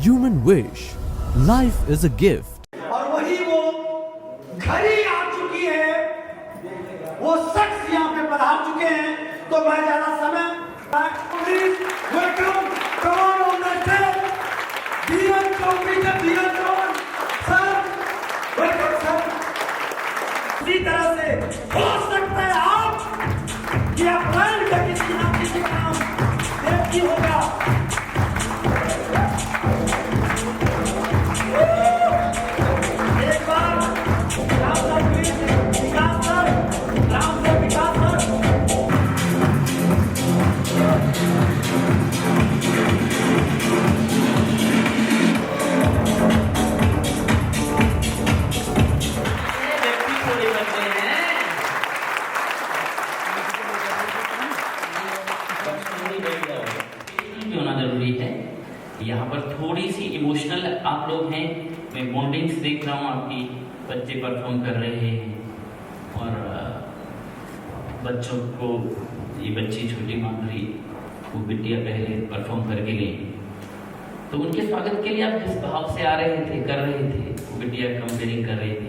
Human wish. Life is a gift. और वही वो घड़ी आ चुकी है, वो शख्स यहाँ पे पधार चुके हैं, तो मैं ज्यादा समय please welcome come on the stage Dheeraj Chaudhary sir, welcome sir. इसी तरह से हो सकता है आप कि अप्रैल का किसी का नाम देवकी होगा। एक बार राम सर विकास सर, राम सर विकास सर। यहाँ पर थोड़ी सी इमोशनल आप लोग हैं, मैं बॉन्डिंग्स देख रहा हूँ आपकी, बच्चे परफॉर्म कर रहे हैं और बच्चों को ये बच्ची छोटी माधुरी वो बिटिया पहले परफॉर्म करके गई, तो उनके स्वागत के लिए आप जिस भाव से आ रहे थे कर रहे थे, वो बिटिया कंपेयरिंग कर रहे थे,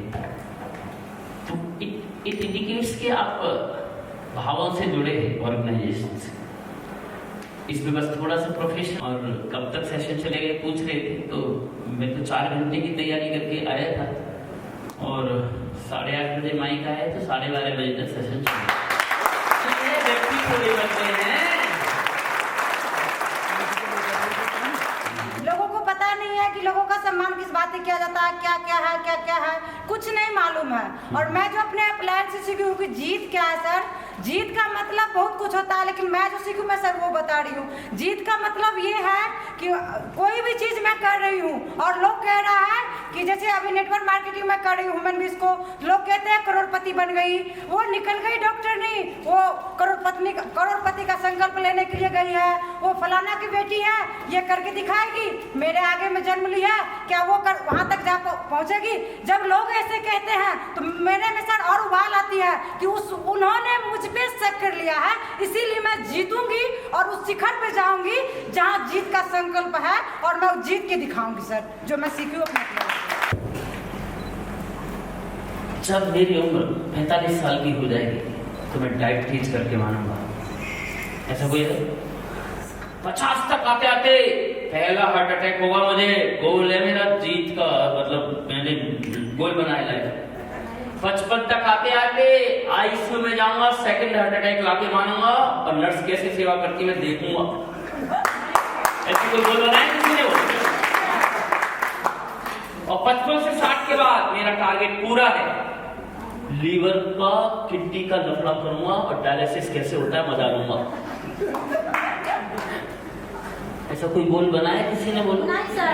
तो इट इंडिकेट्स कि आप भावों से जुड़े हैं ऑर्गेनाइजेशन से। इसमें बस थोड़ा सा प्रोफेशनल, और कब तक सेशन चलेगा पूछ रहे थे, तो मैं तो 4 घंटे की तैयारी करके आया था और 8:30 बजे माइक आया तो 12:30 बजे तक सेशन चला। व्यक्ति थोड़े बनते हैं, लोगों को पता नहीं है कि लोगों का सम्मान किस बात से किया जाता है, क्या क्या है, क्या क्या है, कुछ नहीं मालूम है। और मैं जो अपने प्लान से सीखी हूँ कि जीत क्या है सर, जीत का मतलब बहुत कुछ होता है, लेकिन मैं जो सीखूं मैं सर वो बता रही हूँ। जीत का मतलब ये है कि कोई भी चीज मैं कर रही हूँ और लोग कह रहा है कि जैसे अभी नेटवर्क मार्केटिंग में कर रही हूँ ह्यूमन बीज को, लोग कहते हैं करोड़पति बन गई, वो निकल गई डॉक्टर नहीं, वो करोड़पति का संकल्प लेने के लिए गई है, वो फलाना की बेटी है, ये करके दिखाएगी, मेरे आगे में जन्म लिया, क्या वो कर वहां तक जा पहुंचेगी। जब लोग ऐसे कहते हैं तो मेरे में सर और उबाल आती है कि उन्होंने मुझ पे शक कर लिया है, इसीलिए मैं जीतूंगी और उस शिखर पे जाऊंगी जहां जीत का संकल्प है, और मैं जीत के दिखाऊंगी सर जो मैं सीखी हूँ अपने। जब मेरी उम्र 45 साल की हो जाएगी तो मैं डायबिटीज करके मानूंगा, ऐसा कोई है? 50 तक आते आते पहला हार्ट अटैक होगा, मुझे गोल है मेरा जीत का, मतलब मैंने गोल बनाया लाइफ। 55 तक आते आते आईसीयू में जाऊंगा, सेकंड हार्ट अटैक लाके मानूंगा, और नर्स कैसे सेवा करती मैं देखूंगा। ऐसे कोई गोल बनाया किसी ने? और 55 से 60 के बाद मेरा टारगेट पूरा है, लीवर का किडनी का लफड़ा करूंगा और डायलिसिस कैसे होता है मजा लूंगा। ऐसा कोई गोल बनाया किसी ने? बोलो। नहीं सर।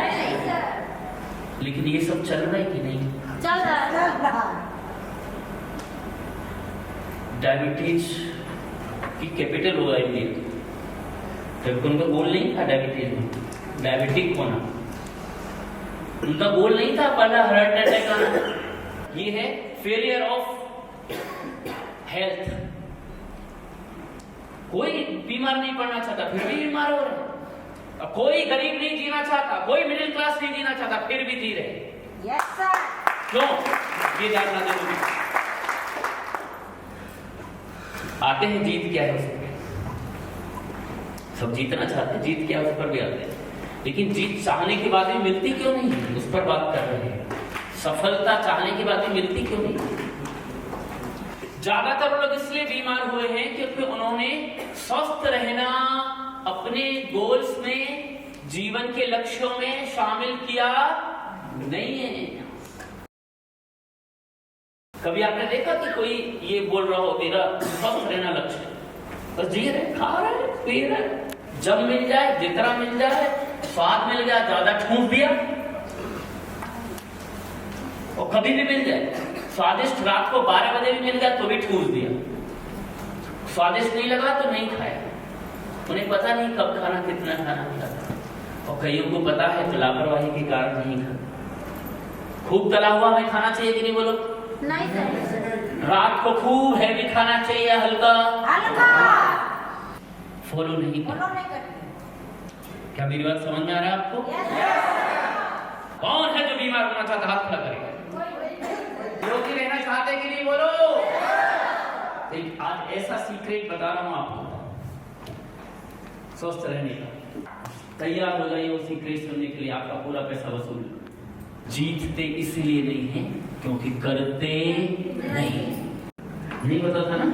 लेकिन ये सब चल रहा है कि नहीं? चल रहा है। डायबिटीज की कैपिटल होगा इंडिया, तो उनका गोल नहीं था डायबिटीज में डायबिटिक होना, उनका गोल नहीं था पहला हार्ट अटैक आना। ये है फेलियर ऑफ हेल्थ। कोई बीमार नहीं पड़ना चाहता फिर भी बीमार हो रहे, कोई गरीब नहीं जीना चाहता, कोई मिडिल क्लास नहीं जीना चाहता फिर भी जी रहे। Yes sir. क्यों? ये जानना जरूरी। आते हैं जीत क्या है उस पर, सब जीतना चाहते हैं, जीत क्या है उस पर भी आते हैं, लेकिन जीत चाहने के बाद भी मिलती क्यों नहीं, उस पर बात कर रहे हैं। सफलता चाहने के बाद भी मिलती क्यों नहीं? ज्यादातर लोग इसलिए बीमार हुए हैं क्योंकि उन्होंने स्वस्थ रहना अपने गोल्स में, जीवन के लक्ष्यों में शामिल किया नहीं है। कभी आपने देखा कि कोई ये बोल रहा हो मेरा स्वस्थ रहना लक्ष्य है, बस जी रहे, खा रहे, पी रहे, जब मिल जाए, जितना मिल जाए, स्वाद मिल गया, ज्यादा ठूंस दिया, और कभी भी मिल जाए स्वादिष्ट, रात को 12 बजे भी मिल गया तो भी ठूस दिया, स्वादिष्ट नहीं लगा तो नहीं खाया। उन्हें पता नहीं कब खाना, कितना खाना था, और कईयों को पता है तो लापरवाही के कारण नहीं खाते। खूब तला हुआ हमें खाना चाहिए कि नहीं? बोलो। नहीं सर। रात को खूब हैवी खाना चाहिए, हल्का हल्का फॉलो नहीं करते। क्या मेरी बात समझ में आ रहा है आपको? यस। कौन है जो बीमार होना चाहता? हाथ खड़ा करेगा। निरोगी रहना चाहते कि नहीं? बोलो। तो आज ऐसा सीक्रेट बता रहा हूं आपको स्वस्थ रहने का। तैयार हो जाइए वो सीक्रेट सुनने के लिए। आपका पूरा पैसा वसूल। जीतते इसलिए नहीं है क्योंकि करते नहीं पता था ना?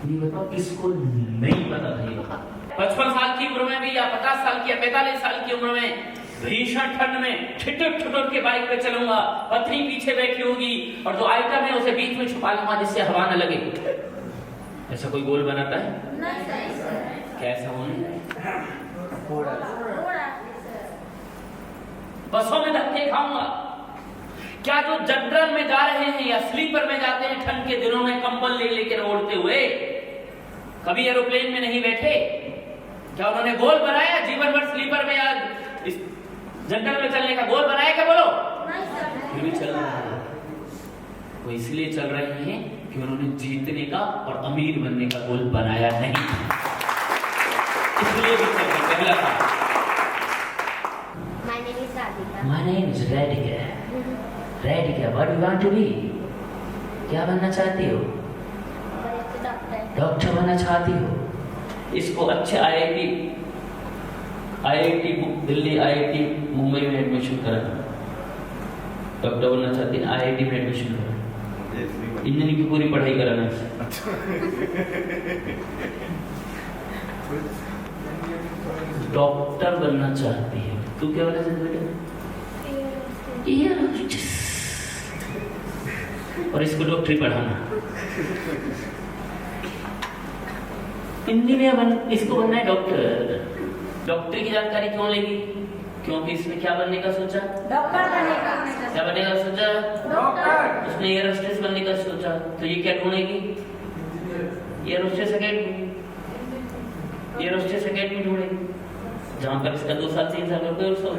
नहीं बताओ किसको नहीं पता था ये? 55 साल की उम्र में भी या 50 साल की या 45 साल की उम्र में भीषण ठंड में ठिठुर के बाइक पे चलूंगा, पत्नी पीछे बैठी होगी और जो आइटम है उसे बीच में छुपा लूंगा जिससे हवा न लगे। ऐसा कोई गोल बनाता है? नहीं। कैसा होने? बसों में धक्के खाऊंगा। क्या जो जनरल में जा रहे हैं या स्लीपर में जाते हैं ठंड के दिनों में कंबल ले लेकर ओढ़ते हुए, कभी एरोप्लेन में नहीं बैठे? क्या उन्होंने गोल बनाया जीवन भर स्लीपर में या जनरल में चलने का गोल बनाया? क्या बोलो? फिर भी चल रहे हैं। वो इसलिए चल रहे हैं कि उन्होंने जीतने का और अमीर बनने का गोल बनाया नहीं, इसलिए भी चल रहे। पहला था My name is Radhika. Radhika, what do you want to be? क्या बनना चाहती हो? डॉक्टर बनना चाहती हो? इसको अच्छे आईआईटी दिल्ली, आईआईटी मुंबई में एडमिशन कराना। डॉक्टर बनना चाहती है, आईआईटी में एडमिशन कराना। इंजीनियरिंग की पूरी पढ़ाई कराना। डॉक्टर बनना चाहती है। तू क्या बनना चाहती बेटा? और इसको डॉक्टरी पढ़ाना। इंजीनियर इसको बनना है डॉक्टर। डॉक्टरी की जानकारी क्यों लेगी? क्योंकि इसने क्या बनने का सोचा? डॉक्टर बनने का। क्या बनने का सोचा? डॉक्टर। उसने एयर होस्टेस बनने का सोचा, तो ये क्या ढूंढेगी? एयर होस्टेस अकेडमी ढूंढेगी, जहां पर इसका 2 साल 3 साल का कोर्स हो।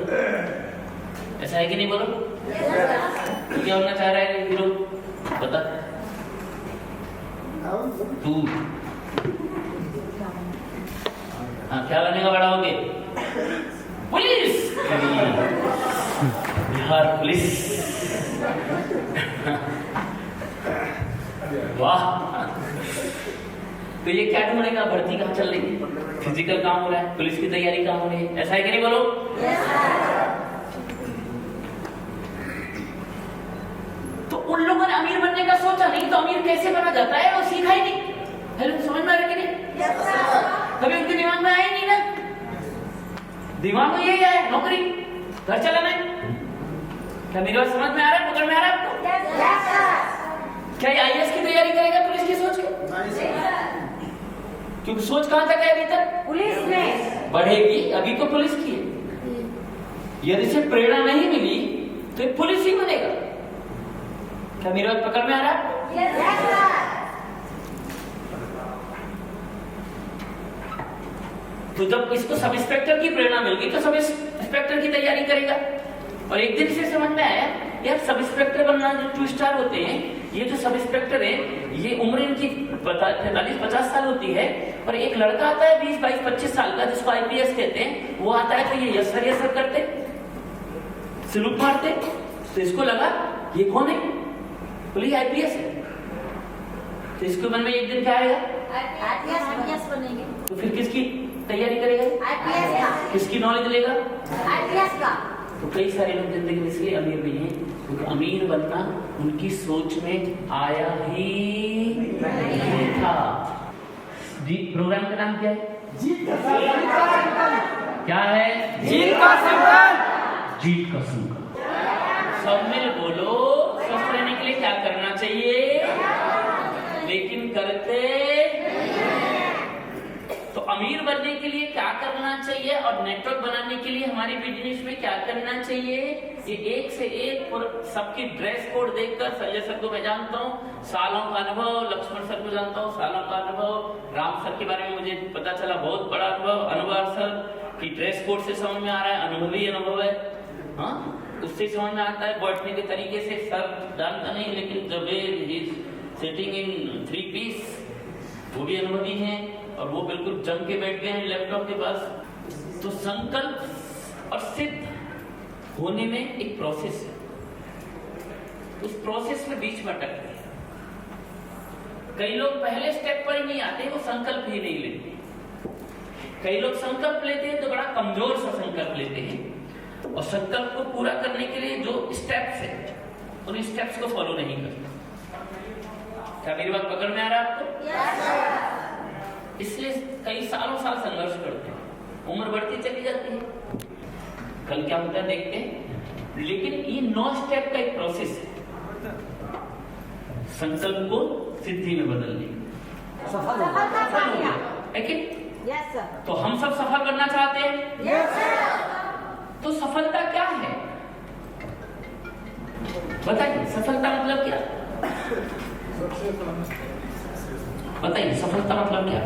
ऐसा है कि नहीं? बोलो। तू क्या बनना चाह रहा है हीरो? बता तू। हाँ, क्या बनने का बड़ा होगे? पुलिस। बिहार पुलिस। वाह। तो ये क्या ढूंढेगा? भर्ती कहाँ चल रही है, फिजिकल काम हो रहा है, पुलिस की तैयारी कहाँ हो रही है। ऐसा है कि नहीं? बोलो। तो उन लोगों ने अमीर बनने का सोचा नहीं, तो अमीर कैसे बना जाता है वो सीखा ही नहीं। हेलो, समझ में आ रहा है कि नहीं? कभी उनके दिमाग में आया नहीं ना। दिमाग में यही है, नौकरी, घर चलाना है। क्या मेरी बात समझ में आ रहा है? पकड़ में आ रहा है आपको? क्या आईएएस की तैयारी करेगा पुलिस की सोच के? क्योंकि सोच कहां तक है अभी तक? पुलिस में बढ़ेगी। अभी तो पुलिस की है। यदि से प्रेरणा नहीं मिली तो पुलिस ही बनेगा। क्या मेरी बात पकड़ में आ रहा है? तो जब इसको सब इंस्पेक्टर की प्रेरणा मिल गई तो सब इंस्पेक्टर की तैयारी करेगा। और एक दिन से समझ में आया यार, सब इंस्पेक्टर बनना जो 2 स्टार होते हैं, ये जो सब इंस्पेक्टर है, ये उम्र इनकी 45-50 साल होती है। और एक लड़का आता है 20-22-25 साल का, जिसको आईपीएस कहते हैं। वो आता है तो ये यस सर करते, सलूट मारते। तो इसको लगा ये कौन है? बोले आईपीएस है। तो इसके मन में एक दिन क्या आएगा? आईपीएस बनेंगे। तो फिर किसकी तैयारी करेगा? आईपीएस का। किसकी नॉलेज लेगा? आईपीएस का। तो कई सारे लोग जिंदगी में इसलिए अमीर भी हैं क्योंकि अमीर बनना उनकी सोच में आया ही नहीं था। जी, प्रोग्राम का नाम क्या है? जीत का संकल्प। क्या है? जीत का संकल्प। जीत का संकल्प। सब मिल बोलो। स्वस्थ रहने के लिए क्या करना चाहिए? लेकिन करते। तो अमीर बनने के लिए क्या करना चाहिए और नेटवर्क बनाने के लिए हमारी बिजनेस में क्या करना चाहिए? ये एक से एक सबकी ड्रेस कोड देखकर संजय सर को मैं जानता हूँ, सालों का अनुभव, लक्ष्मण सर को जानता हूँ, सालों का अनुभव, राम सर के बारे में मुझे पता चला बहुत बड़ा अनुभव सर की ड्रेस कोड से समझ में आ रहा है, अनुभवी अनुभव है। हाँ, उससे समझ में आता है। बैठने के तरीके से सर जानता नहीं, लेकिन the way he is sitting in 3 piece, वो भी अनुभवी हैं। और वो बिल्कुल जम के बैठ गए हैं लैपटॉप के पास। तो संकल्प और सिद्ध होने में एक प्रोसेस है, उस प्रोसेस में बीच में अटकते हैं। कई लोग पहले स्टेप पर ही नहीं आते, वो संकल्प ही नहीं लेते। कई लोग संकल्प लेते हैं तो बड़ा कमजोर सा संकल्प लेते हैं, और संकल्प को पूरा करने के लिए जो स्टेप्स है उन स्टेप्स को फॉलो नहीं करते। क्या मेरी बात पकड़ में आ रहा है आपको? yes, इसलिए कई सालों साल संघर्ष करते हैं, उम्र बढ़ती चली जाती है। कल क्या होता है देखते हैं। लेकिन ये 9 स्टेप का एक प्रोसेस है संकल्प को सिद्धि में बदलने। सफल हो गया। लेकिन यस सर। तो हम सब सफल बनना चाहते हैं। Yes sir. तो सफलता क्या है बताइए? सफलता मतलब क्या? बताइए सफलता मतलब क्या?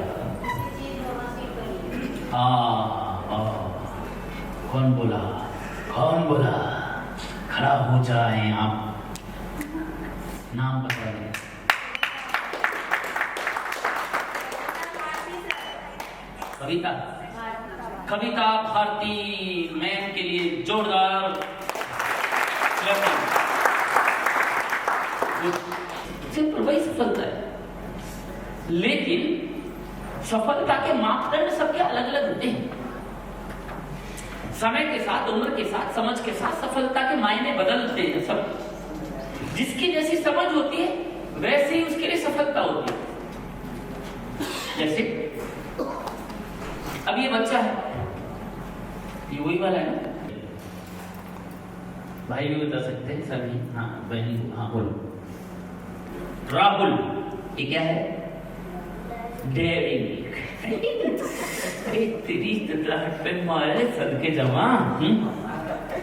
कौन बोला? कौन बोला? खड़ा हो जाए आप, नाम बता दें। कविता कविता भारती मैम के लिए जोरदार सिंपल वही सफलता है। लेकिन सफलता के मापदंड सबके अलग अलग होते हैं। समय के साथ, उम्र के साथ, समझ के साथ सफलता के मायने बदलते हैं सब। जिसकी जैसी समझ होती है वैसे ही उसके लिए सफलता होती है। जैसे अब ये बच्चा है, ये वही वाला है ना? भाई भी बता सकते हैं सभी। हाँ बहन, हाँ बोलो। राहुल ये क्या है? Dairy milk. तेरी ततलाहट पे मारे सदके जमा।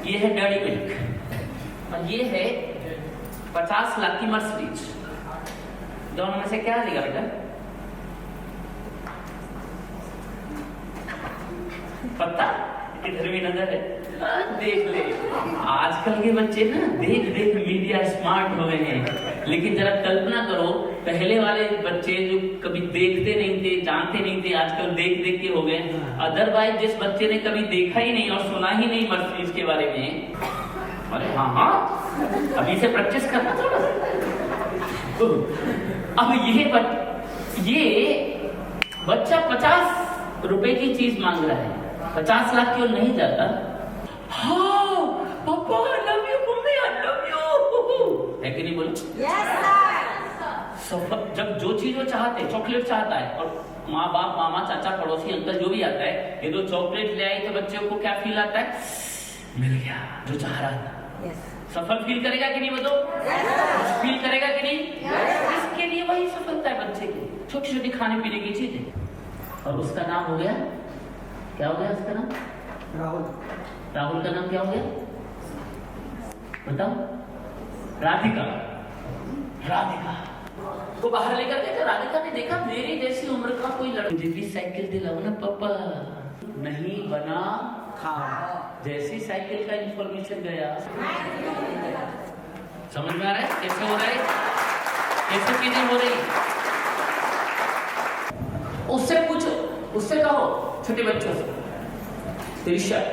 ये है डेयरी मिल्क और ये है 50 लाख की मर्सिडीज। दोनों में से क्या लेगा बेटा? पता किधर भी नजर है? देख ले, आजकल के बच्चे ना देख देख मीडिया स्मार्ट हो गए हैं। लेकिन जरा कल्पना करो, पहले वाले बच्चे जो कभी देखते नहीं थे, जानते नहीं थे, आजकल देख देख के हो गए। अदरवाइज जिस बच्चे ने कभी देखा ही नहीं और सुना ही नहीं मर्सिडीज के बारे में, अरे हाँ अभी से प्रैक्टिस करना थोड़ा। अब ये बच्चा 50 रुपए की चीज मांग रहा है, 50 लाख की ओर नहीं जाता। हाँ पापा I love you, mummy I love you, है कि नहीं बोलो? Yes sir. जब जो चीज वो चाहते, चॉकलेट चाहता है, और माँ बाप, मामा, चाचा, पड़ोसी, अंकल जो भी आता है, ये 2 चॉकलेट ले आई तो बच्चे को क्या फील आता है? मिल गया जो चाह रहा था। यस। सफल फील करेगा कि नहीं बताओ? यस। फील करेगा कि नहीं? यस। इसके लिए वही सफलता है बच्चे की, छोटी छोटी खाने पीने की चीजें। और उसका नाम हो गया, क्या हो गया उसका नाम? राहुल। राहुल का नाम क्या हो गया बताओ? राधिका। राधिका को बाहर लेकर गए तो राधिका ने देखा मेरी जैसी उम्र का कोई लड़का, मुझे भी साइकिल दिलाओ ना पापा। नहीं बना खा। जैसी साइकिल का इंफॉर्मेशन गया, समझ में आ रहा है कैसे हो रहा है, कैसे चीजें हो रही? उससे पूछो, उससे कहो, छोटे बच्चों से, तेरी शर्ट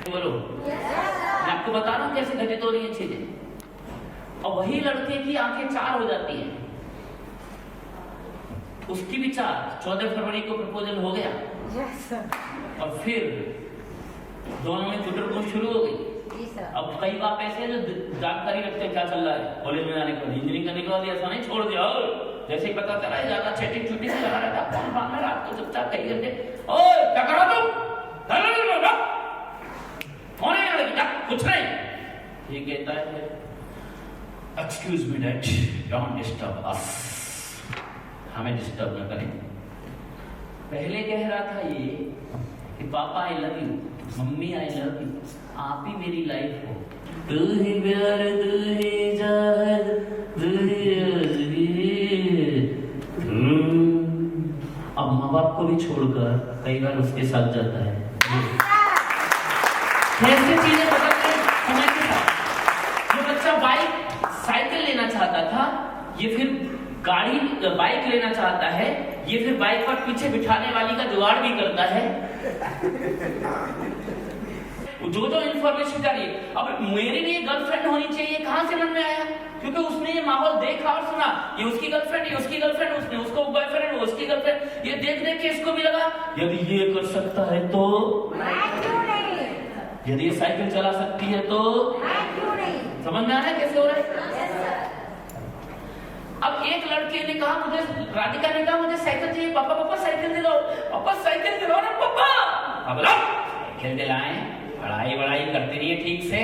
बोलो। मैं आपको बता रहा हूँ कैसे घटित हो रही है चीजें। और वही लड़के की आंखें 4 हो जाती हैं, उसकी भी 4। 14 फरवरी को प्रपोजल हो गया। Yes sir. और फिर दोनों में चुटरपुट शुरू हो गई। जी सर। अब कई बाप ऐसे हैं जो जानकारी रखते हैं क्या चल रहा है, कॉलेज में जाने का, इंजीनियरिंग करने के बाद ऐसा नहीं छोड़ दिया। जैसे ही पता चला ज्यादा चैटिंग छुट्टी से लगा रहता, कौन बात में रात को चुपचाप कहीं करके, ओए क्या करो तुम? कौन है लड़की? कुछ नहीं। ये कहता है excuse me dad, don't disturb us, हमें डिस्टर्ब न करें। पहले कह रहा था ये कि पापा I love you, mummy I love you, आप ही मेरी लाइफ हो, तू ही प्यार, तू ही जान, तू ही। अब माँ बाप को भी छोड़कर कई बार उसके साथ जाता है। कैसे चीजें बदल गई समय के साथ। जो बच्चा बाइक, साइकिल लेना चाहता था, ये फिर गाड़ी, बाइक लेना चाहता है, ये फिर बाइक पर पीछे बिठाने वाली का जुगाड़ भी करता है। जो जो इंफॉर्मेशन जा रही है। अब मेरे लिए गर्लफ्रेंड होनी चाहिए, कहां से मन में आया? क्योंकि उसने ये माहौल देखा और सुना, ये उसकी गर्लफ्रेंड, ये उसकी गर्लफ्रेंड, उसने उसको बॉयफ्रेंड, वो उसकी गर्लफ्रेंड, ये देख देख के इसको भी लगा यदि ये कर सकता है तो क्यों नहीं? यदि ये साइकिल चला सकती है तो क्यों नहीं? समझ में आ रहा है कैसे हो रहा है? अब एक लड़के ने कहा, मुझे राधिका ने कहा मुझे साइकिल चाहिए, पापा पापा साइकिल दिलाओ, पापा साइकिल दिलाओ ना पापा। अब लो साइकिल दिलाएं, पढ़ाई वढ़ाई करती रहिए ठीक से,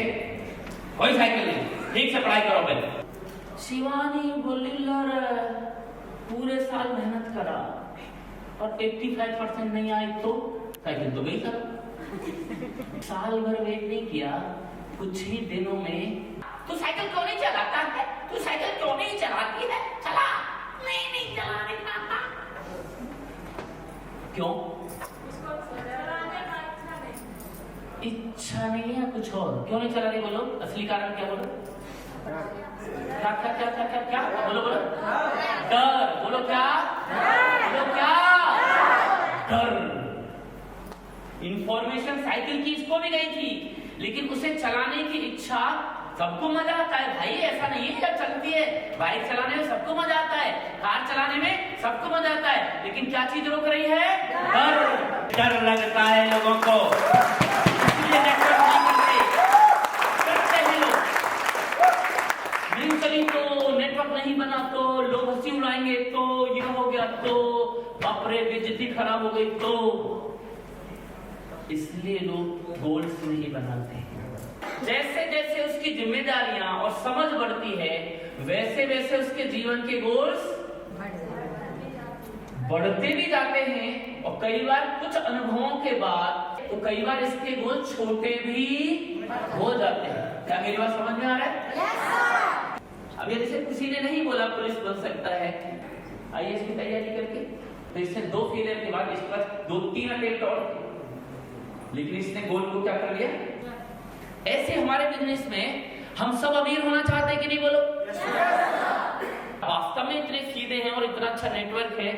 कोई साइकिल नहीं, ठीक से पढ़ाई करो पहले। शिवानी बोली पूरे साल मेहनत करा और 85% नहीं आई तो साइकिल तो गई सर। साल भर वेट नहीं किया, कुछ ही दिनों में तू साइकिल क्यों नहीं चलाता है, तू साइकिल क्यों नहीं चलाती है, चला। नहीं चलाने पापा। क्यों? इच्छा नहीं है, कुछ और। क्यों नहीं चला रही बोलो, असली कारण क्या बोलो? क्या क्या क्या क्या क्या क्या बोलो बोलो? डर। बोलो क्या? बोलो क्या? डर। इंफॉर्मेशन साइकिल की इसको भी गई थी, लेकिन उसे चलाने की इच्छा। सबको मजा आता है भाई, ऐसा नहीं है जब चलती है बाइक चलाने में सबको मजा आता है, कार चलाने में सबको मजा आता है, लेकिन क्या चीज रोक रही है? डर। डर लगता है लोगों को, इसलिए नेटवर्क नहीं करते हैं लोग। नहीं चली तो, नेटवर्क नहीं बना तो, लोग हंसी उड़ाएंगे तो, ये हो गया तो, बाप रे बेइज्जती खराब हो गई तो, इसलिए लोग गोल्स नहीं बनाते हैं। जैसे जैसे उसकी जिम्मेदारियां और समझ बढ़ती है, वैसे वैसे उसके जीवन के गोल्स बढ़ते भी जाते हैं, और कई बार कुछ अनुभवों के बाद तो कई बार इसके गोल छोटे भी हो जाते हैं। क्या मेरी बात समझ में आ रहा है? अब यदि से किसी ने नहीं बोला पुलिस बन सकता है आईएएस की तैयारी करके, तो इससे 2 फेलियर के बाद इसके पास 2-3 अटेम्प्ट और, लेकिन इसने गोल को क्या कर लिया? ऐसे हमारे बिजनेस में हम सब अमीर होना चाहते हैं कि नहीं बोलो? वास्तव में इतने सीधे हैं और इतना अच्छा नेटवर्क है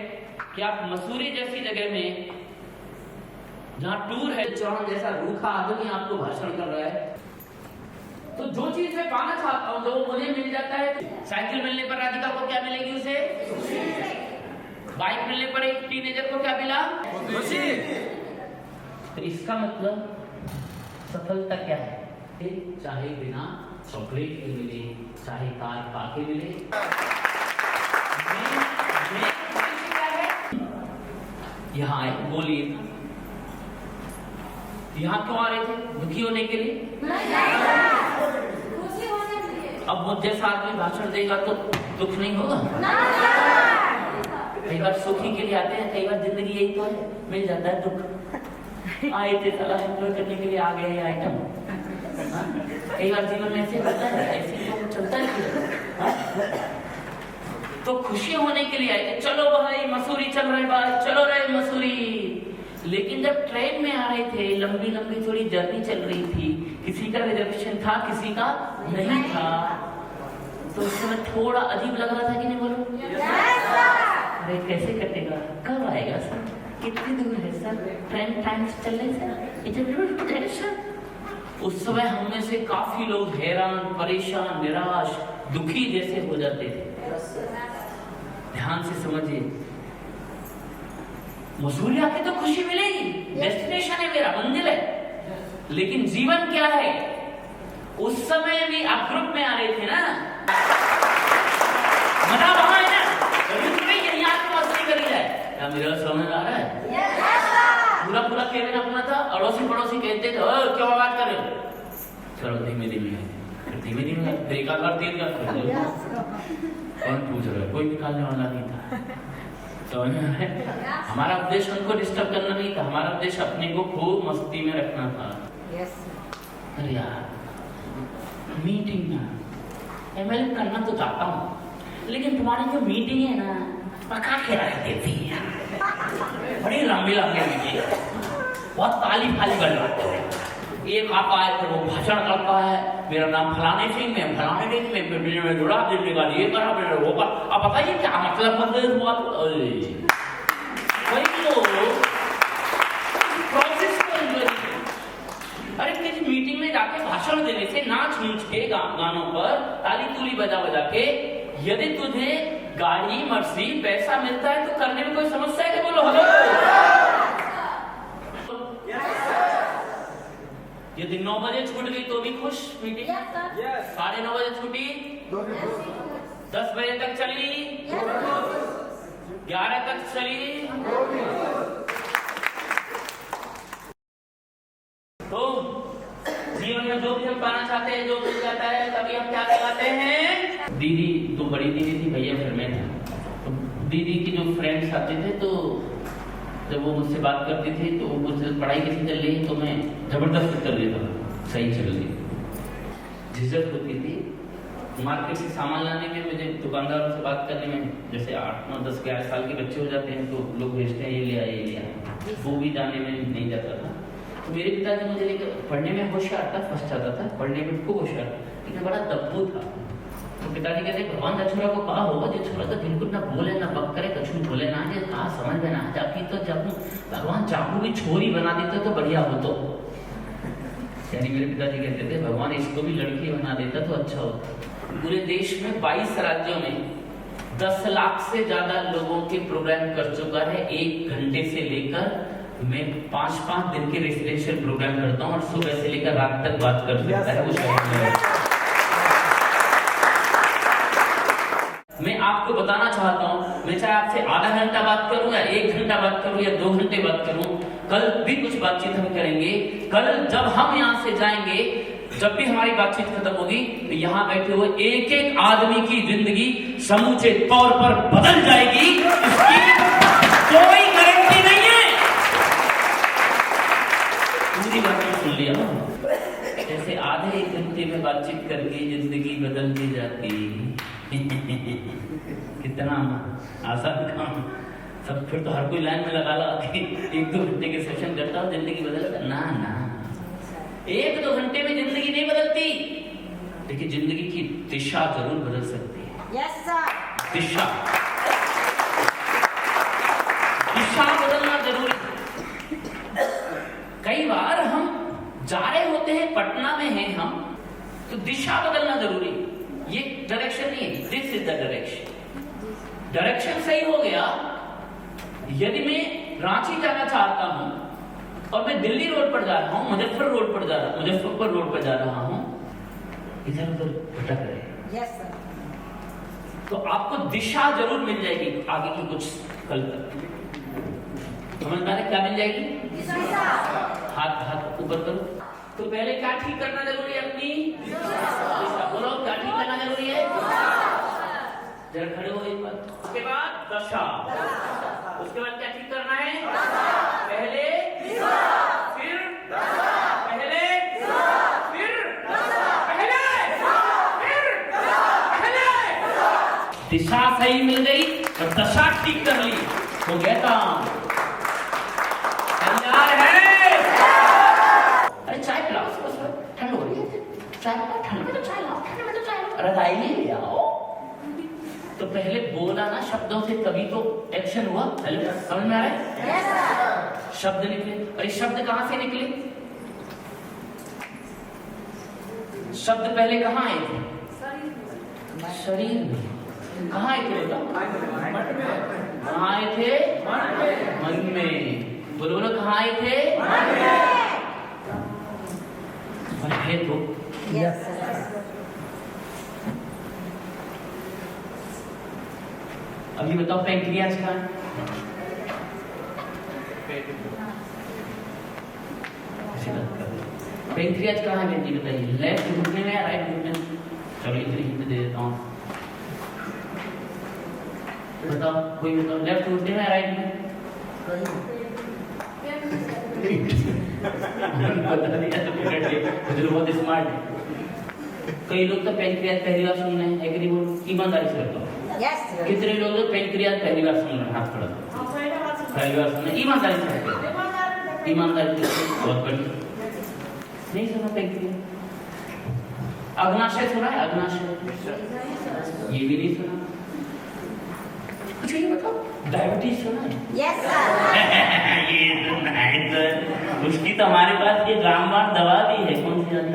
कि आप मसूरी जैसी जगह में जहां टूर है, चौहान जैसा रूखा आदमी आपको भाषण कर रहा है, तो जो चीज मैं पाना चाहता हूं जो मुझे मिल जाता है। साइकिल मिलने पर राधिका को क्या मिलेगी? उसे बाइक मिलने पर एक टीनेजर को क्या मिला? खुशी। तो इसका मतलब सफलता क्या है? चाहे बिना चॉकलेट के मिले, चाहे कार पाके मिले, यहाँ आए, बोलिए यहाँ क्यों आ रहे थे? दुखी होने के लिए? अब वो जैसा आदमी भाषण देगा तो दुख नहीं होगा? कई बार सुखी के लिए आते हैं, कई बार जिंदगी यही तो है, मिल जाता है दुख। आए थे सलाह एंजॉय करने के लिए, आ गए आइटम। कई बार जीवन में ऐसे होता है, ऐसे तो चलता है। तो खुशी होने के लिए आए थे, चलो भाई मसूरी चल रहे भाई, चलो रहे मसूरी। लेकिन जब ट्रेन में आ रहे थे, लंबी लंबी थोड़ी जर्नी चल रही थी, किसी का रिजर्वेशन था, किसी का नहीं था, तो उस समय थोड़ा अजीब लग रहा था कि नहीं बोलो? अरे कैसे कटेगा, कब आएगा सर, कितनी दूर है सर, ट्रेन टाइम से चल रही सर। उस समय हम में से काफी लोग हैरान, परेशान, निराश, दुखी जैसे हो जाते थे। ध्यान से समझिए, मसूरी आके तो खुशी मिलेगी, डेस्टिनेशन है मेरा, मंजिल है, लेकिन जीवन क्या है? उस समय भी आप ग्रुप में आ रहे थे ना, मजा वहां है ना, यही आपको मस्ती करी जाए। क्या मेरा समझ आ रहा है? पूरा पूरा केबिन अपना था, अड़ोसी पड़ोसी कहते थे क्यों बात कर रहे हो? चलो धीमे धीमे, धीमे धीमे, फिर एक बार तेज कर, कौन पूछ रहा है? कोई निकालने वाला नहीं था। तो हमारा उद्देश्य उनको डिस्टर्ब करना नहीं था, हमारा उद्देश्य अपने को खूब मस्ती में रखना था। अरे यार मीटिंग ना एमएलए करना तो चाहता हूँ, लेकिन तुम्हारी जो मीटिंग है ना पका के रख देती है, बड़ी लंबी लंबी मीटिंग, बहुत ताली फाली गलबाते हैं। एक आता है फिर वो भाषण करता है, मेरा नाम फलाने सिंह में, फलाने दिन में जुड़ा, दिल्ली का ये करा, वो करा। अब बताइए क्या मतलब हुआ? वही तो प्रोसेस को एंजॉय। अरे किसी जाके भाषण देने से, नाच नूच के गानों पर ताली तूली बजा बजा के, यदि तुझे गाड़ी मर्सी पैसा मिलता है तो करने में कोई समस्या है? बोलो हेलो। यदि 9 बजे छूट गई तो भी खुश मीटिंग? 9:30 बजे छूटी, 10 बजे तक चली, 11 तक चली, तो जीवन में जो भी हम पाना चाहते हैं, जो मिल जाता है, तभी हम क्या कहलाते हैं? दीदी तो बड़ी दीदी थी, भैया फिर मैं था। तो दीदी की जो फ्रेंड्स आते थे, तो जब वो मुझसे बात करती थी तो मुझसे पढ़ाई कैसी चल रही है, तो मैं जबरदस्त कर लेता था, सही चल रही। झिझक होती थी मार्केट से सामान लाने में, मुझे दुकानदारों से बात करने में। जैसे 8, 9, 10, 11 साल के बच्चे हो जाते हैं तो लोग भेजते हैं ये ले आए, ये ले आए, वो भी जाने में नहीं जाता था। तो मेरे पिताजी मुझे लेकर, पढ़ने में होशियार था, फर्स्ट आता था, पढ़ने में खूब होशियार, लेकिन बड़ा दब्बू था। तो पिताजी कहते भगवान का छोरा को कहा होगा, जो छोरा तो बिल्कुल ना बोले ना बक करे, कछु बोले ना, ये कहा समझ में ना जाती, तो जब भगवान चाकू भी छोरी बना देते तो बढ़िया हो। तो यानी मेरे पिताजी कहते थे भगवान इसको भी लड़की बना देता तो अच्छा होता। पूरे देश में 22 राज्यों में 10 लाख से ज्यादा लोगों के प्रोग्राम कर चुका है। 1 घंटे से लेकर मैं 5-5 दिन के रेसिडेंशियल प्रोग्राम करता हूँ और सुबह से लेकर रात तक बात कर सकता है वो। मैं आपको बताना चाहता हूँ, मैं चाहे आपसे आधा घंटा बात करूँ या 1 घंटा बात करूँ या 2 घंटे बात करूँ, कल भी कुछ बातचीत हम करेंगे। कल जब हम यहाँ से जाएंगे, जब भी हमारी बातचीत खत्म होगी, तो यहाँ बैठे हुए एक एक आदमी की जिंदगी समूचे तौर पर बदल जाएगी, इसकी कोई गारंटी नहीं है। पूरी बात सुन लिया ना, जैसे आधे 1 घंटे में बातचीत करके जिंदगी बदलती जाती। कितना आसान काम। सब फिर तो हर कोई लाइन में लगा 1-2 घंटे के सेशन करता हो, जिंदगी बदल ना। 1-2 घंटे में जिंदगी नहीं बदलती, लेकिन जिंदगी की दिशा जरूर बदल सकती है। Yes sir. दिशा बदलना जरूरी है। कई बार हम जा रहे होते हैं, पटना में हैं हम, तो दिशा बदलना जरूरी है। ये डायरेक्शन नहीं है, this is the direction. Direction सही हो गया। यदि मैं रांची जाना चाहता हूं और मैं दिल्ली रोड पर जा रहा हूं, मुजफ्फरपुर रोड पर जा रहा हूं, इधर उधर भटक रहे हैं। Yes sir. तो आपको दिशा जरूर मिल जाएगी आगे की कुछ कल तक। समझदार है क्या मिल जाएगी? दिशा। हाथ ऊपर करो। तो पहले क्या ठीक करना जरूरी है? अपनी दिशा। बोलो क्या ठीक करना जरूरी है? जरा खड़े हो एक बार। उसके बाद दशा, उसके बाद क्या ठीक करना है? पहले फिर पहले फिर पहले। दिशा सही मिल गई और दशा ठीक कर ली, हो गया काम। तैयार है? अरे चाय पिलाओ, ठंड हो रही है, चाय ठंड में तो चाय लाओ, ठंड में तो चाय लाओ, रजाई ले आओ। तो पहले बोला ना शब्दों से, तभी तो एक्शन हुआ। हेलो, समझ में आ रहा है? yes, शब्द निकले। और ये शब्द कहां से निकले? शब्द पहले कहां आए थे? शरीर में। कहां आए थे? कहां आए थे? मन में। बोलो बोलो, कहां आए थे? मन है तो यस। अभी बताओ पैंक्रियाज कहाँ है? पैंक्रियाज कहाँ है बेटी बताइए? लेफ्ट घुटने में या राइट घुटने में? चलो इतनी हिंट दे देता हूँ, बताओ कोई बताओ, लेफ्ट घुटने में या राइट में? बता दिया तो मुझे बहुत स्मार्ट है। कई लोग तो पैंक्रियाज पहली बार सुन रहे हैं, एग्री बोलो, ईमानदारी से बताओ। यस। कितने लोग तो पैंक्रियाज पहली बार सुन रहे हैं? हाथ खड़ा करो। पहली बार सुन रहे, ईमानदारी से, ईमानदारी से, बहुत बढ़िया। नहीं सुना पैंक्रियाज? अग्नाशय सुना है? अग्नाशय ये भी नहीं सुना? अच्छा ये बताओ, डायबिटीज सुना है? Yes sir. ये सुना है सर। उसकी तो हमारे पास ये रामबाण दवा भी है, कौन सी वाली?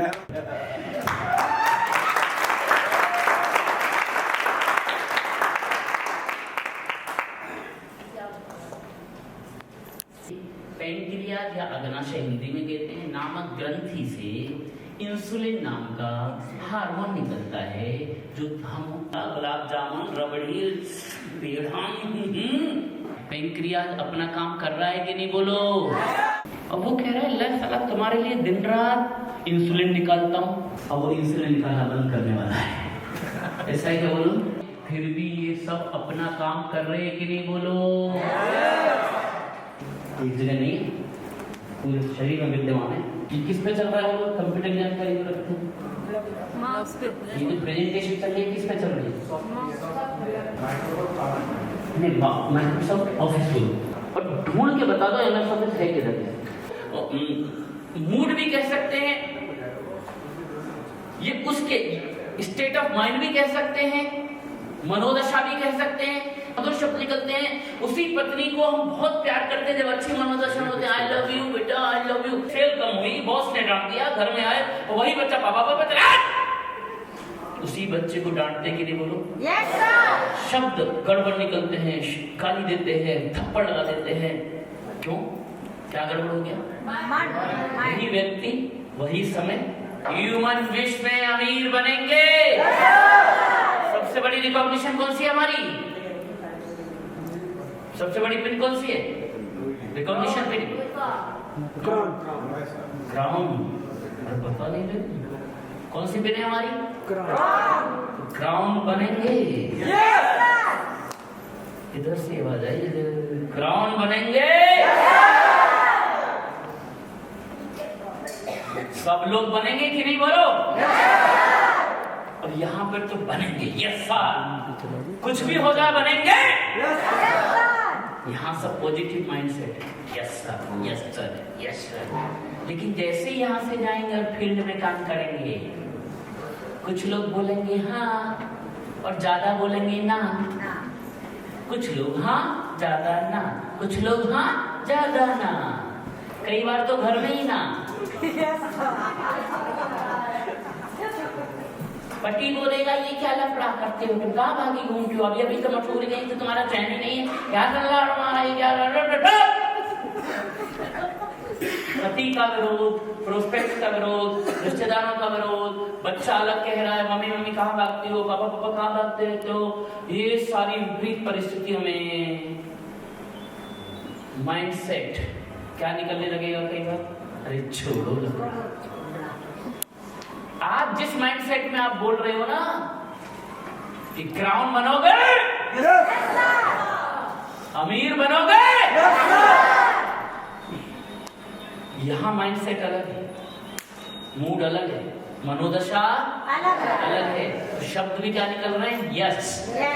पैंक्रियाज या अग्नाशय हिंदी में कहते हैं, नामक ग्रंथि से इंसुलिन नाम का हार्मोन निकलता है, जो हम गुलाब जामुन, रबड़ी, पेड़ा, पैंक्रियाज अपना काम कर रहा है कि नहीं बोलो? अब वो कह रहा है ले साला तुम्हारे लिए दिन रात इंसुलिन निकालता हूँ। अब वो इंसुलिन निकालना बंद करने वाला है, ऐसा ही क्या बोलो? फिर भी ये सब अपना काम कर रहे हैं कि नहीं बोलो? एक जगह नहीं, पूरे शरीर में विद्यमान है। ये किस पे चल रहा है? वो कंप्यूटर की जानकारी रखते हैं। ये जो प्रेजेंटेशन चल रही है किस पे चल रही है? नहीं, माइक्रोसॉफ्ट ऑफिस बोलो और ढूंढ के बता दो एमएस ऑफिस है किधर है। मूड भी कह सकते हैं, ये उसके स्टेट ऑफ माइंड भी कह सकते हैं, मनोदशा भी कह सकते हैं। अगर शब्द निकलते हैं, उसी पत्नी को हम बहुत प्यार करते हैं जब अच्छी मनोदशा में होते हैं। आई लव यू बेटा, आई लव यू। सेल कम हुई, बॉस ने डांट दिया, घर में आए और वही बच्चा पापा पापा चला, उसी बच्चे को डांटते कि नहीं बोलो? Yes sir. शब्द गड़बड़ निकलते हैं, गाली देते हैं, थप्पड़ लगा देते हैं। क्यों? क्या गड़बड़ हो गया? वही व्यक्ति वही समय ह्यूमन विश में अमीर बनेंगे। सबसे बड़ी रिकॉग्निशन कौन सी है हमारी? सबसे बड़ी पिन कौन सी है? Recognition pin crown. पता नहीं कौन सी पिन है हमारी? क्राउन बनेंगे। इधर से आवाज आई, क्राउन बनेंगे। सब लोग बनेंगे कि नहीं बोलो? और यहाँ पर तो बनेंगे, यस सर। कुछ भी हो जाए बनेंगे। यहाँ सब पॉजिटिव माइंडसेट है, yes sir, yes sir, yes sir. लेकिन जैसे यहाँ से जाएंगे और फील्ड में काम करेंगे, कुछ लोग बोलेंगे हाँ और ज्यादा बोलेंगे ना। कुछ लोग हाँ ज्यादा ना, कुछ लोग हाँ ज्यादा ना, कई बार तो घर में ही ना। पति बोलेगा ये क्या लफड़ा करते हो तुम, कहाँ भागी घूमती हो, अभी अभी तो मशहूरी गई तो तुम्हारा चैन ही नहीं है, क्या कर रहा हमारा ये क्या। पति का विरोध, प्रोस्पेक्ट का विरोध, रिश्तेदारों का विरोध, बच्चा अलग कह रहा है, मम्मी मम्मी कहाँ भागती हो, पापा पापा कहाँ भागते रहते हो। ये सारी विपरीत परिस्थितियों में माइंडसेट क्या निकलने लगेगा कई बार? अरे छोड़ो, आप जिस माइंडसेट में आप बोल रहे हो ना कि क्राउन बनोगे, अमीर बनोगे, यहाँ माइंडसेट अलग है, मूड अलग है, मनोदशा अलग है। तो शब्द भी क्या निकल रहे हैं? Yes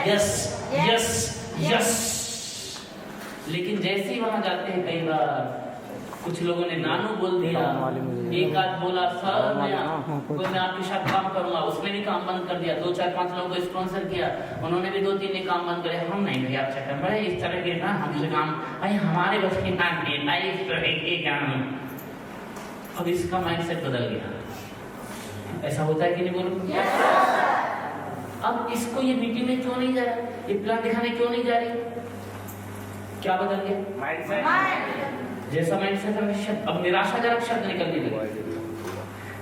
yes yes yes. लेकिन जैसे ही वहां जाते हैं कई बार कुछ लोगों ने नानू बोल दिया, एक आध बोला सर मैं आपके साथ काम करूंगा, उसमें भी काम बंद कर दिया। 2-4-5 लोगों को स्पॉन्सर किया, उन्होंने भी 2-3 ने काम बंद करे। हम नहीं भैया आप चक्कर बड़े इस तरह के ना हमसे काम भाई हमारे बस की काम नहीं, इस तरह के काम। अब इसका माइंडसेट बदल गया। ऐसा होता है कि नहीं बोलो? अब इसको ये मीटिंग में क्यों नहीं जा रहा, ये प्लान दिखाने क्यों नहीं जा रही? क्या बदल गया? जैसा माइंडसेट है, अब निराशाजनक शब्द निकलने लगे।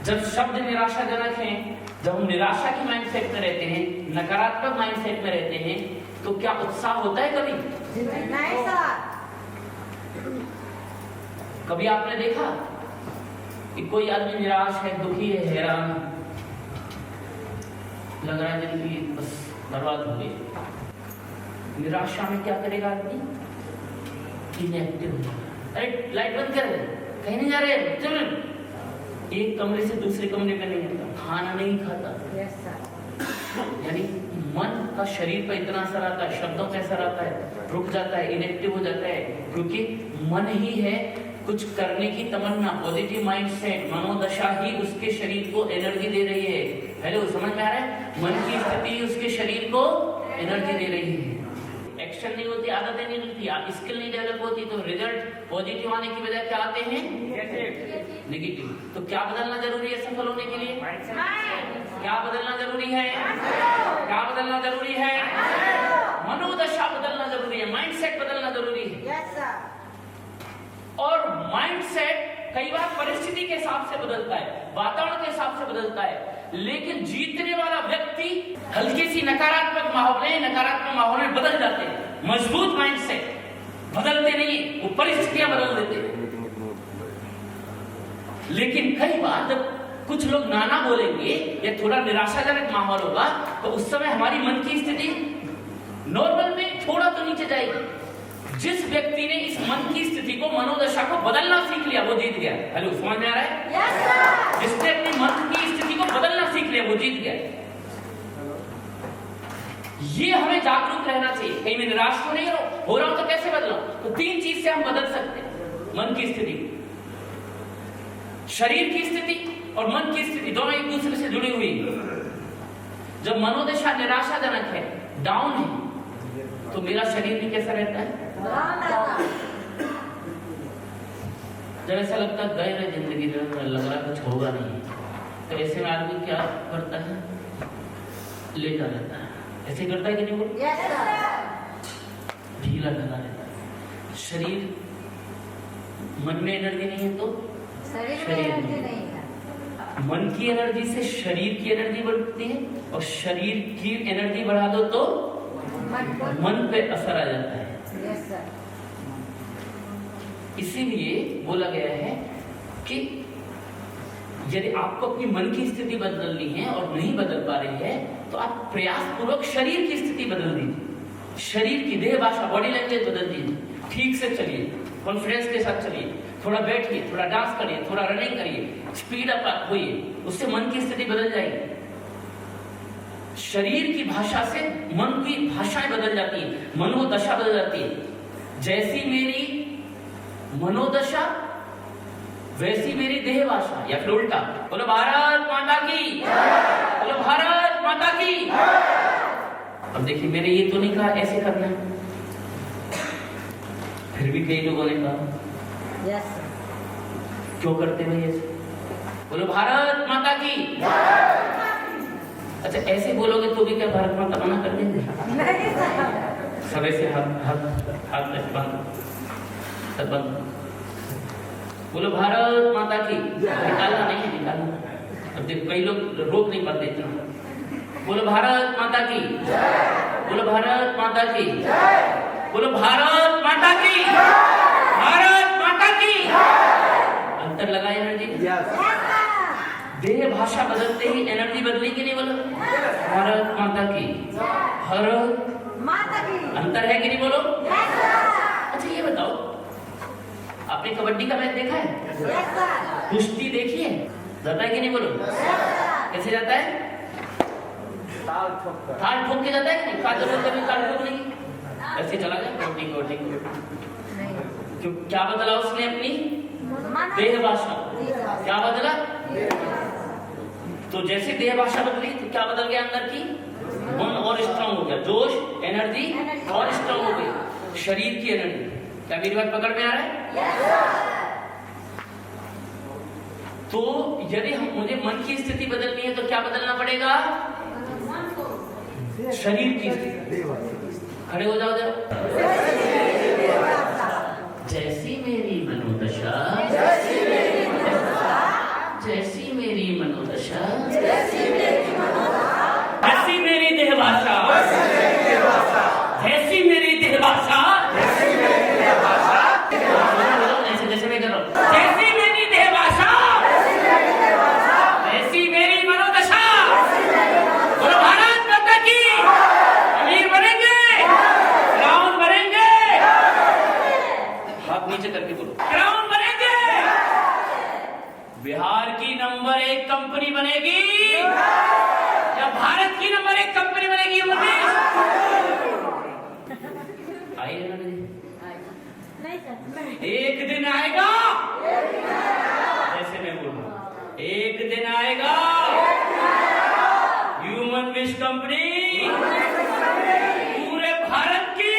जब शब्द निराशाजनक हैं, जब हम निराशा की माइंडसेट में रहते हैं, नकारात्मक माइंडसेट में रहते हैं, तो क्या उत्साह होता है कभी? नहीं सर। कभी आपने देखा कि कोई आदमी निराश है, दुखी है, हैरान, लग रहा है जिंदगी बस बर्बाद हो गई। निराशा में क्या करेगा आदमी? इनएक्टिव हो जाएगा। अरे लाइट बंद कर, कहीं नहीं जा रहे, चल। एक कमरे से दूसरे कमरे में नहीं जाता, खाना नहीं खाता। यानी मन का शरीर पर इतना असर आता है, शब्दों पर असर आता है, रुक जाता है, इनएक्टिव हो जाता है, क्योंकि मन ही है कुछ करने की तमन्ना, पॉजिटिव माइंडसेट, मनोदशा ही उसके शरीर को एनर्जी दे रही है। हेलो, समझ में आ रहा है? मन की स्थिति उसके शरीर को एनर्जी दे रही है। एक्शन नहीं होती, आदतें नहीं होती, स्किल नहीं डेवलप होती, तो रिजल्ट पॉजिटिव आने की बजाय क्या आते हैं? नेगेटिव। तो क्या बदलना जरूरी है सफल होने के लिए? क्या बदलना जरूरी है? क्या बदलना जरूरी है? मनोदशा बदलना जरूरी है, माइंडसेट बदलना जरूरी है। और माइंडसेट कई बार परिस्थिति के हिसाब से बदलता है, वातावरण के हिसाब से बदलता है, लेकिन जीतने वाला व्यक्ति हल्की सी नकारात्मक माहौल में बदल जाते हैं। मजबूत माइंडसेट बदलते नहीं, वो परिस्थितियां बदल देते हैं। लेकिन कई बार जब कुछ लोग नाना बोलेंगे या थोड़ा निराशाजनक माहौल होगा, तो उस समय हमारी मन की स्थिति नॉर्मल में थोड़ा तो नीचे जाएगी। जिस व्यक्ति ने इस मन की स्थिति को, मनोदशा को बदलना सीख लिया, वो जीत गया। हेलो, समझ में आ रहा है? yes, जिसने अपनी मन की स्थिति को बदलना सीख लिया, वो जीत गया। ये हमें जागरूक रहना चाहिए। कहीं मैं निराश तो नहीं हो रहा हूं तो कैसे बदलाऊं? तो 3 चीज से हम बदल सकते हैं मन की स्थिति। शरीर की स्थिति और मन की स्थिति दोनों एक दूसरे से जुड़ी हुई। जब मनोदशा निराशाजनक है, डाउन है, तो मेरा शरीर भी कैसा रहता है? जब ऐसा लगता है गए रहे जिंदगी, लग रहा कुछ होगा नहीं, तो ऐसे में आदमी क्या करता है? लेटा रहता है। ऐसे करता है कि नहीं? बोलो। ढीला ढला रहता है। शरीर, मन में एनर्जी नहीं है तो शरीर में एनर्जी नहीं है। मन की एनर्जी से शरीर की एनर्जी बढ़ती है, और शरीर की एनर्जी बढ़ा दो तो मन पे असर आ जाता है। इसीलिए बोला गया है कि यदि आपको अपनी मन की स्थिति बदलनी है और नहीं बदल पा रही है, तो आप प्रयास पूर्वक शरीर की स्थिति बदल दीजिए। शरीर की देह भाषा, बॉडी लैंग्वेज बदल दीजिए। ठीक से चलिए, कॉन्फिडेंस के साथ चलिए, थोड़ा बैठिए, थोड़ा डांस करिए, थोड़ा रनिंग करिए, स्पीड अप होइए, उससे मन की स्थिति बदल जाएगी। शरीर की भाषा से मन की भाषाएं बदल जाती है, मनोदशा बदल जाती है। जैसी मेरी मनोदशा वैसी मेरी देह भाषा, या फिर उल्टा। बोलो भारत माता की, बोलो भारत माता की। अब देखिए, मैंने ये तो नहीं कहा ऐसे करना है, फिर भी कई लोगों ने कहा yes, क्यों करते भाई ऐसे? बोलो भारत माता की। अच्छा, ऐसे बोलोगे तो भी क्या भारत माता मना कर देंगे? सब ऐसे हाथ बंद। बोलो भारत माता की। निकालना नहीं है, निकालना। अब देखो कई लोग रोक नहीं पाते इतना। बोलो भारत माता की, बोलो भारत माता की, बोलो भारत माता की, भारत माता की। अंतर लगा एनर्जी? देह भाषा बदलते ही एनर्जी बदली कि नहीं? बोलो भारत माता की, भारत माता की। अंतर है कि नहीं? बोलो। अच्छा, ये बताओ, आपने कबड्डी का मैच देखा है? कुश्ती देखी है? जाता है कि नहीं? बोलो। कैसे जाता है? थाल ठोक के जाता है कि नहीं? कभी थाल ठोक नहीं, ऐसे चला जाए। क्यों? क्या बदला उसने? अपनी देह भाषा। क्या बदला? तो जैसे देह भाषा बदली तो क्या बदल गया? अंदर की मन और स्ट्रांग हो गया, जोश, एनर्जी और स्ट्रांग हो गई, शरीर की एनर्जी। क्या मेरी बात पकड़ में आ रहा है? तो यदि मुझे मन की स्थिति बदलनी है तो क्या बदलना पड़ेगा? शरीर की स्थिति। खड़े हो जाओ जरा। जैसी मेरी मनोदशा, जैसी मेरी मनोदशा, जैसी मेरी देह भाषा, जैसी मेरी देह भाषा, ऐसे जैसे मैं कर रहा हूँ, जैसी मेरी देह भाषा, जैसी मेरी मनोदशा। बोलो भारत माता की। अमीर बनेंगे, क्राउन बनेंगे। हाथ नीचे करके बोलो, क्राउन बनेंगे। बिहार की नंबर 1 कंपनी बनेगी या भारत की नंबर 1 कंपनी बनेगी? आइए ना, एक दिन आएगा, जैसे मैं बोल रहा हूं, एक दिन आएगा ह्यूमन विश कंपनी पूरे भारत की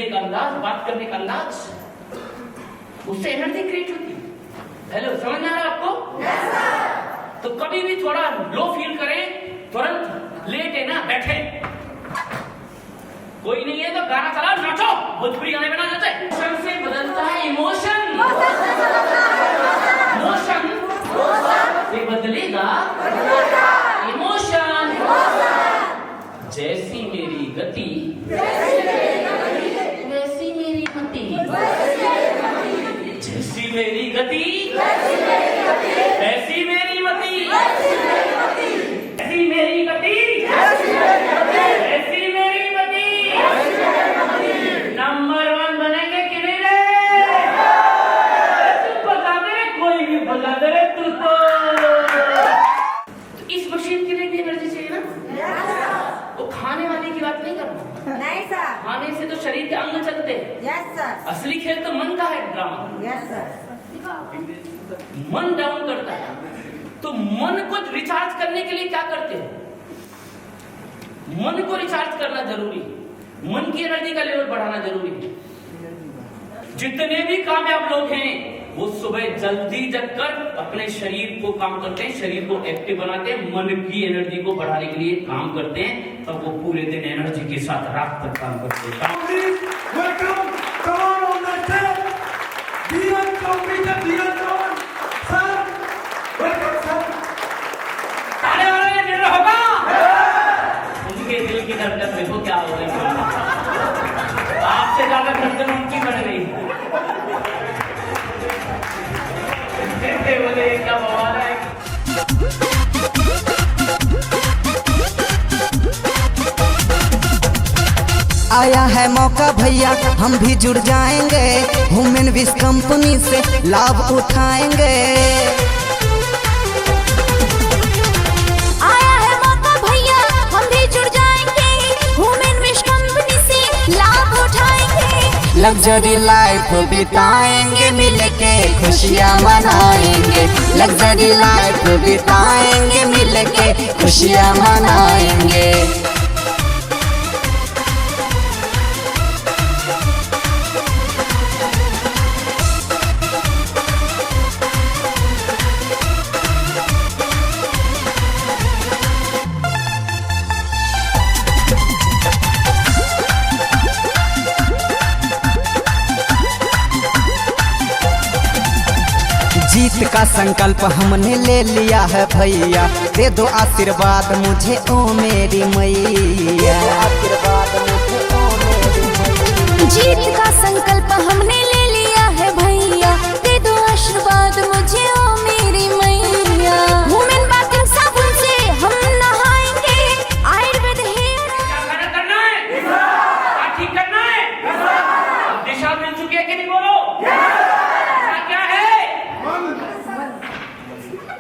बोलने का अंदाज, बात करने का अंदाज, उससे एनर्जी क्रिएट होती है। हेलो, समझ में आ रहा है आपको? तो कभी भी थोड़ा लो फील करें, तुरंत लेटे ना बैठे, कोई नहीं है तो गाना चलाओ, नाचो, भोजपुरी गाने में ना नाचे। इमोशन से बदलता है इमोशन, इमोशन से बदलेगा इमोशन। जैसी मेरी गति वैसी मेरी मति, जैसी मेरी गति वैसी मेरी मति, ऐसी मेरी गति ऐसी मेरी मति। नंबर 1 बनेंगे कि नहीं रे? तू बता दे, कोई भी बता दे रे तू तो। इस मशीन के लिए भी एनर्जी चाहिए ना? वो खाने वाले की बात नहीं करना, नहीं सर। खाने से तो शरीर के अंग चलते हैं। Yes sir. असली खेल तो मन का है, ड्रामा। Yes sir. मन डाउन करता है, तो मन को रिचार्ज करने के लिए क्या करते हो? मन को रिचार्ज करना जरूरी है, मन की एनर्जी का लेवल बढ़ाना जरूरी है। जितने भी कामयाब लोग हैं वो सुबह जल्दी जगकर अपने शरीर को काम करते हैं, शरीर को एक्टिव बनाते हैं, मन की एनर्जी को बढ़ाने के लिए काम करते हैं, तब वो पूरे दिन एनर्जी के साथ रात तक काम करते हैं। Welcome, come on the stage. Dear competitor, dear John, sir, welcome sir. आने वाला ये दिन होगा, उनके दिल की धड़कन देखो क्या हो रही है, आपसे ज्यादा धड़कन उनकी बढ़ रही है। बोले क्या बवाल है। आया है मौका भैया, हम भी जुड़ जाएंगे, वुमेन विश कंपनी से लाभ उठाएंगे। आया है मौका भैया, हम भी जुड़ जाएंगे, वुमेन विश कंपनी से लाभ उठाएंगे। लग्जरी लाइफ बिताएंगे, मिलके खुशियाँ मनाएंगे। लग्जरी लाइफ बिताएंगे, मिलके खुशियाँ मनाएंगे। जीत का संकल्प हमने ले लिया है भैया, दे दो आशीर्वाद मुझे ओ मेरी मैया। जीत का संकल्प हमने ले लिया है भैया, दे दो आशीर्वाद मुझे ओ मेरी मैया। वुमेन बाथिंग साबुन से हम नहाएंगे, आयुर्वेद हेयर क्या करना है? क्या ठीक करना है? दिशा मिल चुकी है कि नहीं? बोलो क्या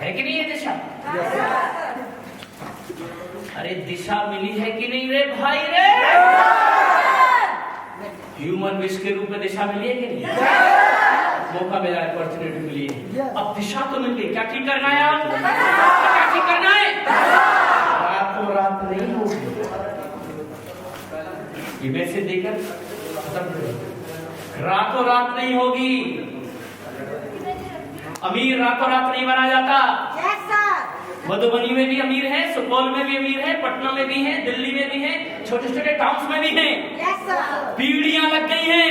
है कि नहीं ये दिशा? अरे दिशा मिली है कि नहीं रे भाई रे? ह्यूमन विश के रूप में दिशा मिली है कि नहीं? मौका मिला, अपॉर्चुनिटी मिली है, अब दिशा तो मिल गई। क्या ठीक करना है आप? क्या ठीक करना है? रातों रात नहीं होगी ये मैसेज देकर खत्म करो। रातों रात नहीं होगी। अमीर रातों रात नहीं बना जाता। Yes sir. मधुबनी में भी अमीर है, सुपौल में भी अमीर है, पटना में भी है, दिल्ली में भी है, छोटे छोटे टाउन्स में भी हैं। Yes sir. पीढ़ियां लग गई हैं।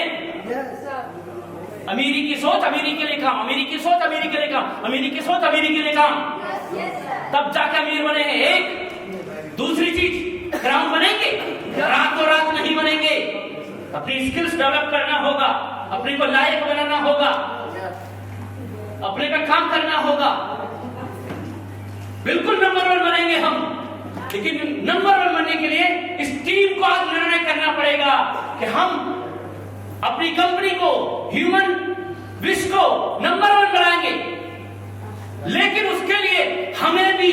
अमीरी की सोच अमीरी के लिए काम, अमीरी की सोच अमीरी के लिए काम, अमीरी की सोच अमीरी के लिए काम, तब जाके अमीर बने हैं। एक दूसरी चीज, क्राउन बनेंगे, रातों रात नहीं बनेंगे। अपनी स्किल्स डेवलप करना होगा, अपने को लायक बनाना होगा, अपने पे काम करना होगा। बिल्कुल नंबर 1 बनेंगे हम, लेकिन नंबर 1 बनने के लिए इस टीम को आज निर्णय करना पड़ेगा कि हम अपनी कंपनी को, ह्यूमन विश को नंबर 1 बनाएंगे। लेकिन उसके लिए हमें भी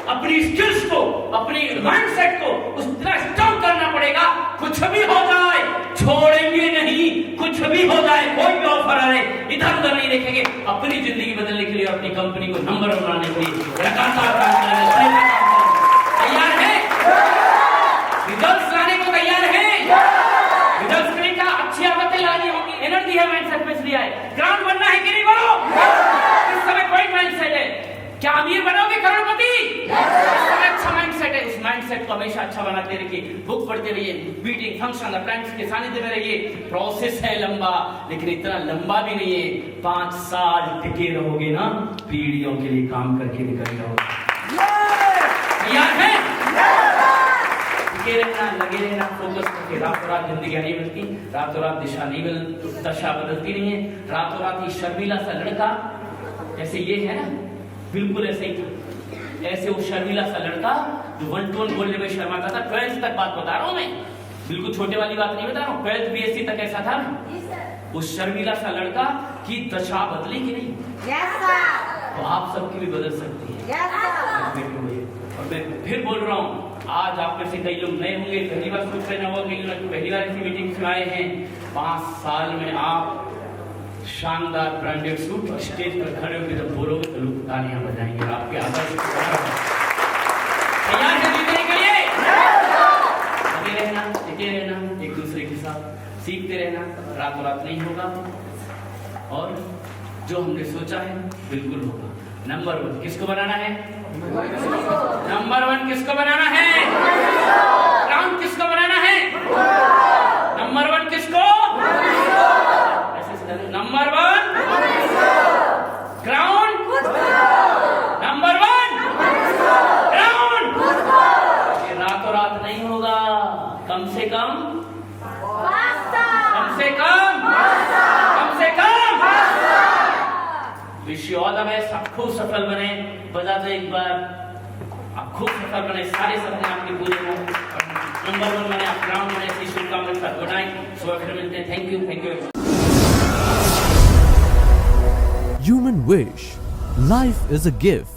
अपनी स्किल्स को, अपनी माइंडसेट को उस तरह स्ट्रॉन्ग करना पड़ेगा। कुछ भी हो जाए छोड़ेंगे नहीं, कुछ भी हो जाए, कोई भी ऑफर आए इधर उधर नहीं देखेंगे। अपनी जिंदगी बदलने के लिए, अपनी कंपनी को नंबर 1 बनाने के लिए लगातार काम करेंगे। तैयार हैं? रिजल्ट्स लाने को तैयार हैं? रिजल्ट्स के लिए क्या अच्छी दिया है। ग्राउंड बनना है कि नहीं बोलो? इस समय कोई माइंडसेट है, क्या अमीर बनोगे करोड़पति? इस समय अच्छा माइंडसेट है, उस माइंडसेट को हमेशा अच्छा बनाते रहिए, बुक पढ़ते रहिए, मीटिंग फंक्शन अप्लायंस के सानिध्य में रहिए। प्रोसेस है लंबा, लेकिन इतना लंबा भी नहीं है। 5 साल टिके रहोगे ना, पीढ़ियों के लिए काम करके निकल जाओगे। तैयार है? टिके रहना, लगे रहना, फोकस करके। रातों रात जिंदगी नहीं मिलती, रातों रात दिशा नहीं मिलती, दशा बदलती नहीं है। रातों रात ही शर्मीला सा लड़का, जैसे ये है ना, बिल्कुल ऐसे ही था। ऐसे वो शर्मीला सा लड़का जो 1 टोन बोलने में शर्माता था। 12th तक बात बता रहा हूं मैं, बिल्कुल छोटे वाली बात नहीं बता रहा हूं। 12th BSc तक ऐसा था ना, उस शर्मीला सा लड़का की दशा बदली कि नहीं? तो आप सबकी भी बदल सकती है। और मैं फिर बोल रहा हूँ, आज आप में से कई लोग नए होंगे, पहली बार सोच रहे होंगे, कई लोग पहली बार ऐसी मीटिंग में आए हैं। 5 साल में आप शानदार ब्रांडेड सूट और स्टेज पर खड़े होकर जब बोलोगे तो लोग तालियां बजाएंगे। आपके आदर्श तैयार है जीतने के लिए? लगे रहना, टिके रहना, एक दूसरे के साथ सीखते रहना, रातों रात नहीं होगा। और जो हमने सोचा है बिल्कुल होगा। नंबर 1 किसको बनाना है? नंबर 1 किसको बनाना है? ग्राउंड किसको बनाना है? नंबर 1 किसको? Number 1 ground, number 1 ground. ये रातों रात नहीं होगा, कम से कम, कम से कम, कम से कम। Wish you all the best. आप खूब सफल बने, बजा दो एक बार। आप खूब सफल बने, सारे सपने आपके पूरे हों। नंबर 1 बने, आप ग्राउंड बने, इसी शुभकामना के साथ। गुड नाइट, सुबह फिर मिलते हैं। Thank you, thank you. Human wish. Life is a gift.